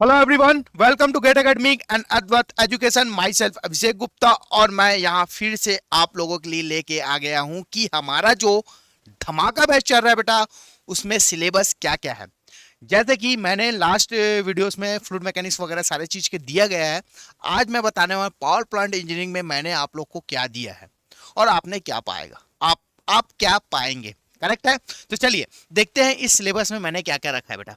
Hello everyone, welcome to GATE academic and Advait education. Myself Abhishek Gupta और मैं यहाँ फिर से आप लोगों के लिए लेके आ गया हूँ कि हमारा जो धमाका बैच चल रहा है बेटा, उसमें सिलेबस क्या क्या है। जैसे कि मैंने लास्ट वीडियोस में फ्लूइड मैकेनिक्स वगैरह सारे चीज के दिया गया है। आज मैं बताने वाला पावर प्लांट इंजीनियरिंग में मैंने आप लोग को क्या दिया है और आपने क्या पाएगा, आप क्या पाएंगे। करेक्ट है। तो चलिए देखते हैं इस सिलेबस में मैंने क्या क्या रखा है बेटा।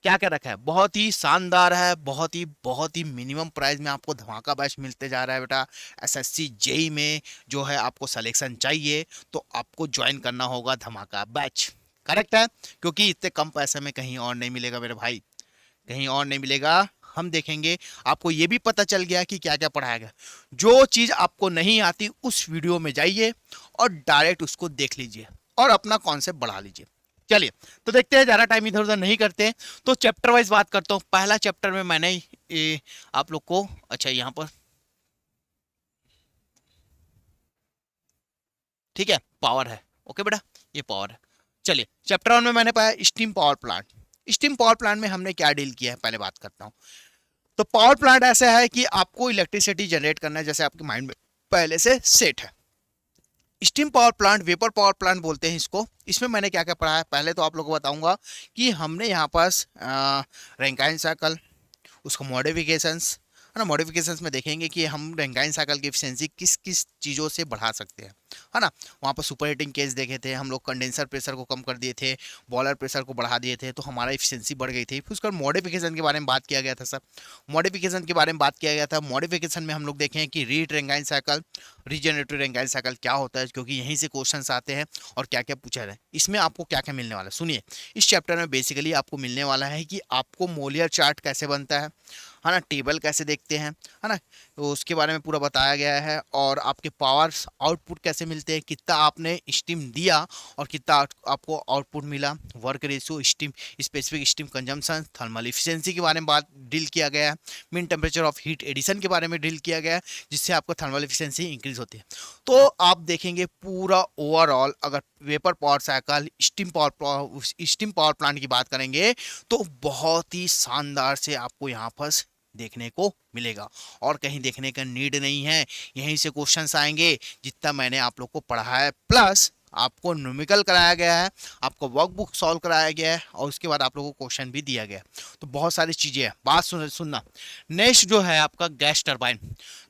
क्या क्या रखा है, बहुत ही शानदार है, बहुत ही मिनिमम प्राइस में आपको धमाका बैच मिलते जा रहा है बेटा। एसएससी जेई में जो है आपको सिलेक्शन चाहिए तो आपको ज्वाइन करना होगा धमाका बैच। करेक्ट है, क्योंकि इतने कम पैसे में कहीं और नहीं मिलेगा मेरे भाई, कहीं और नहीं मिलेगा। हम देखेंगे, आपको ये भी पता चल गया कि क्या क्या पढ़ाया गया। जो चीज आपको नहीं आती उस वीडियो में जाइए और डायरेक्ट उसको देख लीजिए और अपना कॉन्सेप्ट बढ़ा लीजिए। चलिए तो देखते हैं, ज़्यादा टाइम इधर उधर नहीं करते। तो चैप्टर वाइज बात करता हूँ। पहला चैप्टर में मैंने आप लोग को, अच्छा यहाँ पर ठीक है, पावर है। ओके बेटा, ये पावर है। चलिए चैप्टर 1 में मैंने पाया steam power plant. Steam power plant में हमने क्या डील किया है पहले बात करता हूँ। तो पावर प्लांट ऐसा है कि आपको इलेक्ट्रिसिटी जनरेट करना है, जैसे आपके माइंड में पहले से सेट है। Steam power plant, vapour power plant बोलते हैं इसको। इसमें मैंने क्या क्या पढ़ा है, पहले तो आप लोगों को बताऊंगा कि हमने यहाँ पास रैंकाइन साइकिल, उसको मॉडिफिकेशंस है ना। मॉडिफिकेशंस में देखेंगे कि हम रैंकाइन साइकिल की एफिशिएंसी किस किस चीज़ों से बढ़ा सकते हैं, है ना। वहाँ पर सुपर हीटिंग केस देखे थे हम लोग, कंडेंसर प्रेशर को कम कर दिए थे, बॉयलर प्रेशर को बढ़ा दिए थे, तो हमारा एफिशिएंसी बढ़ गई थी। फिर उसका मॉडिफिकेशन के बारे में बात किया गया था सर। मॉडिफिकेशन के बारे में बात किया गया था। मॉडिफिकेशन में हम लोग देखें कि reheat Rankine cycle, regenerative Rankine cycle क्या होता है, क्योंकि यहीं से क्वेश्चन आते हैं और क्या क्या पूछा जाए। इसमें आपको क्या क्या मिलने वाला है सुनिए। इस चैप्टर में बेसिकली आपको मिलने वाला है कि आपको मोलियर चार्ट कैसे बनता है ना, टेबल कैसे देखते हैं, है ना, तो उसके बारे में पूरा बताया गया है। और आपके पावर्स आउटपुट कैसे मिलते हैं, कितना आपने स्टीम दिया और कितना आपको आउटपुट मिला, work ratio, steam specific steam consumption, thermal efficiency के बारे में बात डील किया गया है। Mean temperature of heat addition के बारे में डील किया गया है, जिससे आपका थर्मल इफिशिएंसी इंक्रीज होती है। तो आप देखेंगे पूरा ओवरऑल, अगर vapour power cycle, steam power plant की बात करेंगे तो बहुत ही शानदार से आपको यहाँ पर देखने को मिलेगा और कहीं देखने का नीड नहीं है। यहीं से क्वेश्चंस आएंगे जितना मैंने आप लोग को पढ़ा है, प्लस आपको न्यूमेरिकल कराया गया है, आपको वर्कबुक सॉल्व कराया गया है और उसके बाद आप लोगों को क्वेश्चन भी दिया गया है। तो बहुत सारी चीजें हैं, बात सुनना। नेक्स्ट जो है आपका gas turbine,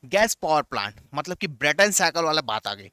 gas power plant, मतलब कि ब्रेटन साइकिल वाला बात आ गई।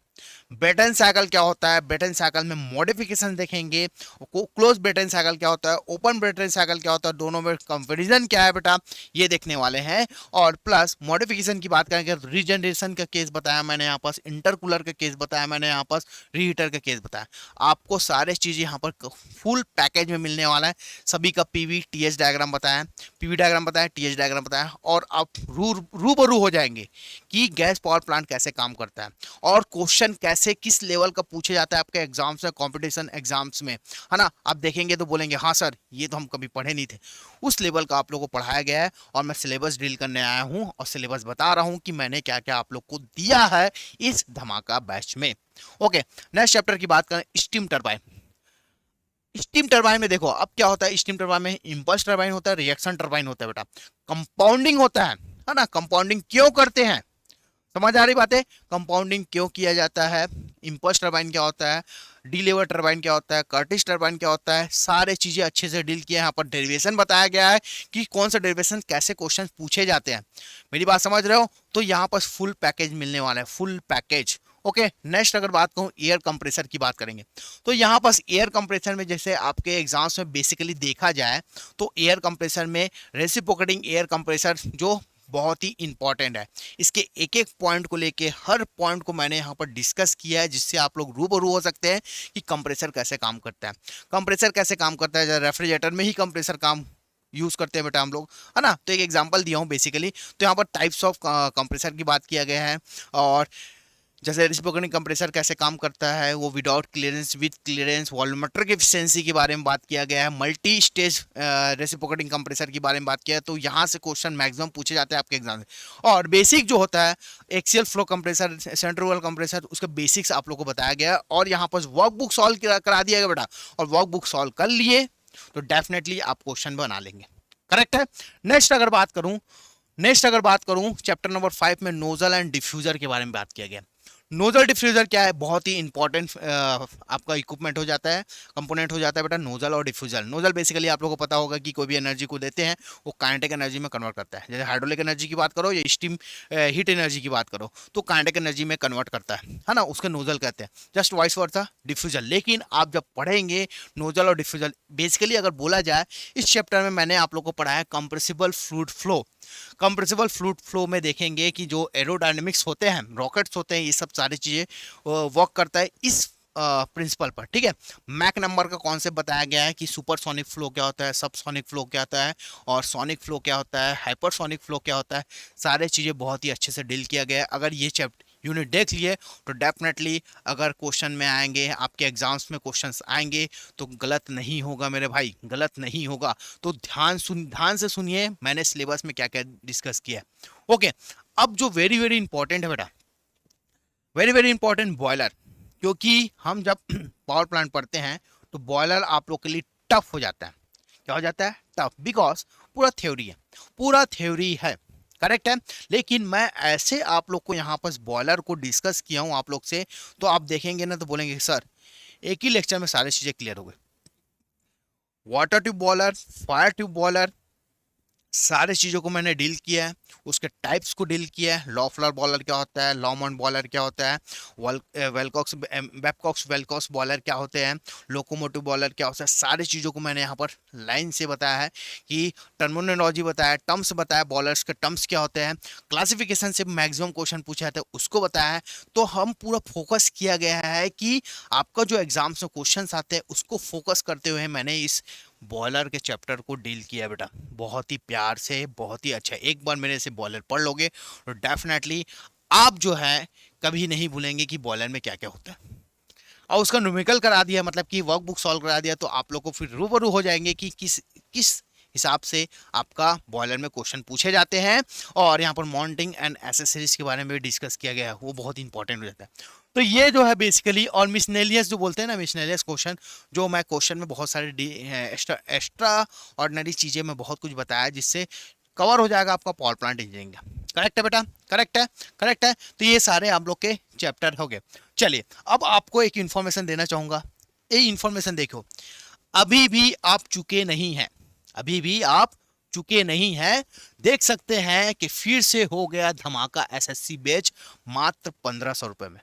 ब्रेटन साइकिल क्या होता है, ब्रेटन साइकिल में मॉडिफिकेशन देखेंगे। क्लोज ब्रेटन साइकिल क्या होता है, ओपन ब्रेटन साइकिल क्या होता है, दोनों में कंपैरिजन क्या है बेटा, ये देखने वाले हैं। और प्लस मॉडिफिकेशन की बात करेंगे, रीजनरेशन का केस बताया मैंने यहाँ पास, इंटरकूलर का केस बताया मैंने यहाँ पास, रीहीटर का केस बताया। आपको सारे चीज़ यहाँ पर फुल पैकेज में मिलने वाला है। सभी का पीवी टीएच डायग्राम बताया, पीवी डायग्राम बताया, टीएच डायग्राम बताया, और आप रूबरू हो जाएंगे कि गैस पावर प्लांट कैसे काम करता है और क्वेश्चन कैसे किस लेवल का पूछे जाता है आपके एग्जाम्स में, कंपटीशन एग्जाम्स में, है ना। आप देखेंगे तो बोलेंगे हाँ सर ये तो हम कभी पढ़े नहीं थे। उस लेवल का आप लोगों को पढ़ाया गया है और मैं सिलेबस डील करने आया हूँ और सिलेबस बता रहा हूँ कि मैंने क्या क्या आप लोग को दिया है इस धमाका बैच में। ओके, नेक्स्ट चैप्टर की बात करें, स्टीम टरबाइन। स्टीम टरबाइन में देखो अब क्या होता है, स्टीम टरबाइन में इंपल्स टरबाइन होता है, रिएक्शन टरबाइन होता है बेटा, कंपाउंडिंग होता है ना। कंपाउंडिंग क्यों करते हैं, समझ आ रही बात है। कंपाउंडिंग क्यों किया जाता है, इंपल्स टरबाइन क्या होता है, डीलेवर टरबाइन क्या होता है, कर्टिस टरबाइन क्या होता है, सारे चीजें अच्छे से डील किया है। यहाँ पर डेरिवेशन बताया गया है कि कौन सा डेरिवेशन कैसे क्वेश्चन पूछे जाते हैं। मेरी बात समझ रहे हो। तो यहाँ पर फुल पैकेज मिलने वाला है, फुल पैकेज। ओके, नेक्स्ट अगर बात कहूँ एयर कंप्रेसर की बात करेंगे तो यहाँ पास एयर कंप्रेसर में जैसे आपके एग्जाम्स में बेसिकली देखा जाए तो एयर कंप्रेसर में रेसिप्रोकेटिंग एयर कंप्रेसर जो बहुत ही इंपॉर्टेंट है। इसके एक एक पॉइंट को लेके हर पॉइंट को मैंने यहाँ पर डिस्कस किया है, जिससे आप लोग रूबरू हो सकते हैं कि कंप्रेसर कैसे काम करता है। कंप्रेसर कैसे काम करता है, रेफ्रिजरेटर में ही कंप्रेसर काम यूज करते हैं बेटा हम लोग, है ना। तो एक एग्जांपल दिया हूँ बेसिकली। तो यहाँ पर टाइप्स ऑफ कंप्रेसर की बात किया गया है और जैसे रेसिप्रोकेटिंग कंप्रेसर कैसे काम करता है, वो without clearance, with clearance, volumetric efficiency के बारे में बात किया गया है, मल्टी स्टेज रेसिप्रोकेटिंग कंप्रेसर के बारे में बात किया है। तो यहाँ से क्वेश्चन मैक्सिमम पूछे जाते हैं आपके एग्जाम में। और बेसिक जो होता है axial flow compressor, centrifugal compressor, उसका बेसिक्स आप लोग को बताया गया है और यहाँ पर वर्क बुक सॉल्व करा दिया गया बेटा। और वर्क बुक सॉल्व कर लिए तो डेफिनेटली आप क्वेश्चन बना लेंगे। करेक्ट है। नेक्स्ट अगर बात करूं चैप्टर नंबर 5 में नोजल एंड डिफ्यूजर के बारे में बात किया गया। नोजल डिफ्यूजर क्या है, बहुत ही इंपॉर्टेंट आपका इक्विपमेंट हो जाता है, कंपोनेंट हो जाता है बेटा, नोजल और डिफ्यूजर। नोजल बेसिकली आप लोगों को पता होगा कि कोई भी एनर्जी को देते हैं वो काइनेटिक एनर्जी में कन्वर्ट करता है। जैसे हाइड्रोलिक एनर्जी की बात करो या स्टीम हीट एनर्जी की बात करो तो काइनेटिक एनर्जी में कन्वर्ट करता है ना, उसके नोजल कहते हैं। Just vice versa diffuser. लेकिन आप जब पढ़ेंगे नोजल और डिफ्यूजर, बेसिकली अगर बोला जाए इस चैप्टर में मैंने आप लोग को पढ़ाया compressible fluid flow. Compressible fluid flow में देखेंगे कि जो एरोडायनेमिक्स होते हैं, रॉकेट्स होते हैं, ये सब सारी चीज़ें वर्क करता है इस प्रिंसिपल पर। ठीक है, मैक नंबर का कॉन्सेप्ट बताया गया है कि सुपरसोनिक फ्लो क्या होता है, सबसोनिक फ्लो क्या होता है, और सोनिक फ्लो क्या होता है, हाइपरसोनिक फ्लो क्या होता है। सारे चीज़ें बहुत ही अच्छे से डील किया गया है। अगर ये चैप्टर यूनिट देख लिए तो डेफिनेटली अगर क्वेश्चन में आएंगे, आपके एग्जाम्स में क्वेश्चंस आएंगे तो गलत नहीं होगा मेरे भाई, गलत नहीं होगा। तो ध्यान से सुनिए मैंने सिलेबस में क्या क्या डिस्कस किया है। ओके, अब जो वेरी वेरी इंपॉर्टेंट है बेटा, वेरी वेरी इंपॉर्टेंट, बॉयलर। क्योंकि हम जब पावर प्लांट पढ़ते हैं तो बॉयलर आप लोग के लिए टफ हो जाता है। क्या हो जाता है? टफ, बिकॉज पूरा थ्योरी है, पूरा थ्योरी है। करेक्ट है। लेकिन मैं ऐसे आप लोग को यहाँ पर बॉयलर को डिस्कस किया हूँ आप लोग से, तो आप देखेंगे ना तो बोलेंगे सर एक ही लेक्चर में सारी चीजें क्लियर हो गई। Water tube boiler, fire tube boiler, सारे चीज़ों को मैंने डील किया है, उसके टाइप्स को डील किया है। लॉफलर बॉयलर क्या होता है, लॉमंड बॉयलर क्या होता है, वेलकॉक्स बेबकॉक्स वेलकॉक्स बॉयलर क्या होते हैं, लोकोमोटिव बॉयलर क्या होता है, सारी चीज़ों को मैंने यहाँ पर लाइन से बताया है कि टर्मिनोलॉजी बताया, टर्म्स बताया, बॉयलर्स के टर्म्स क्या होते हैं, क्लासिफिकेशन से मैक्सिमम क्वेश्चन पूछा जाता है उसको बताया है। तो हम पूरा फोकस किया गया है कि आपका जो एग्जाम्स में क्वेश्चन आते हैं उसको फोकस करते हुए मैंने इस बॉयलर के चैप्टर को डील किया बेटा, बहुत ही प्यार से, बहुत ही अच्छा। एक बार मेरे से बॉयलर पढ़ लोगे तो डेफिनेटली आप जो है कभी नहीं भूलेंगे कि बॉयलर में क्या क्या होता है। और उसका न्यूमेरिकल करा दिया, मतलब कि वर्कबुक सॉल्व करा दिया, तो आप लोग को फिर रूबरू हो जाएंगे कि किस किस हिसाब से आपका बॉयलर में क्वेश्चन पूछे जाते हैं। और यहाँ पर माउंटिंग एंड एसेसरीज के बारे में भी डिस्कस किया गया है, वो बहुत इंपॉर्टेंट हो जाता है। तो ये जो है बेसिकली, और मिसनेलियस जो बोलते हैं ना, मिसनेलियस क्वेश्चन, जो मैं क्वेश्चन में बहुत सारे एक्स्ट्रा ऑर्डिनरी चीज़ें मैं बहुत कुछ बताया जिससे कवर हो जाएगा आपका पावर प्लांट इंजीनियरिंग का। करेक्ट है बेटा, करेक्ट है, करेक्ट है। तो ये सारे आप लोग के चैप्टर हो गए। चलिए अब आपको एक इन्फॉर्मेशन देना चाहूँगा। ये इन्फॉर्मेशन देखो, अभी भी आप चुके नहीं हैं, अभी भी आप चुके नहीं हैं। देख सकते हैं कि फिर से हो गया धमाका एसएससी बैच मात्र 1500 रुपए में।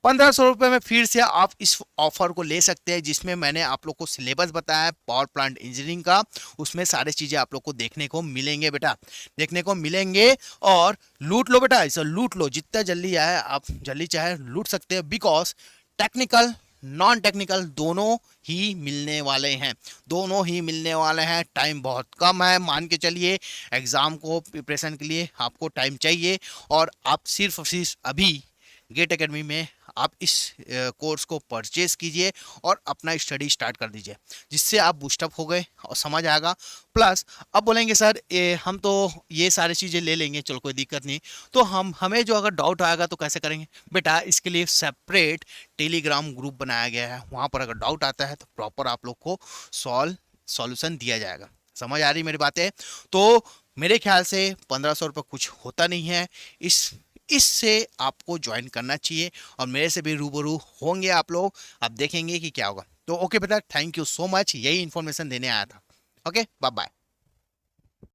1500 रुपए में फिर से आप इस ऑफर को ले सकते हैं, जिसमें मैंने आप लोग को सिलेबस बताया है पावर प्लांट इंजीनियरिंग का। उसमें सारी चीजें आप लोग को देखने को मिलेंगे बेटा, देखने को मिलेंगे। और लूट लो बेटा, इसे लूट लो, जितना जल्दी आए आप जल्दी चाहे लूट सकते हैं। बिकॉज टेक्निकल नॉन टेक्निकल दोनों ही मिलने वाले हैं, दोनों ही मिलने वाले हैं। टाइम बहुत कम है, मान के चलिए एग्जाम को प्रिपरेशन के लिए आपको टाइम चाहिए, और आप सिर्फ अभी गेट एकेडमी में आप इस कोर्स को परचेज कीजिए और अपना स्टडी स्टार्ट कर दीजिए, जिससे आप बूस्टअप हो गए और समझ आएगा। प्लस अब बोलेंगे सर हम तो ये सारी चीज़ें ले लेंगे, चलो कोई दिक्कत नहीं, तो हमें जो अगर डाउट आएगा तो कैसे करेंगे बेटा? इसके लिए सेपरेट टेलीग्राम ग्रुप बनाया गया है, वहाँ पर अगर डाउट आता है तो प्रॉपर आप लोग को सॉल्यूशन दिया जाएगा। समझ आ रही मेरी बातें? तो मेरे ख्याल से 1500 रुपये कुछ होता नहीं है, इससे आपको ज्वाइन करना चाहिए, और मेरे से भी रूबरू होंगे आप लोग, आप देखेंगे कि क्या होगा। तो ओके बेटा, थैंक यू सो मच, यही इन्फॉर्मेशन देने आया था। Okay, bye bye.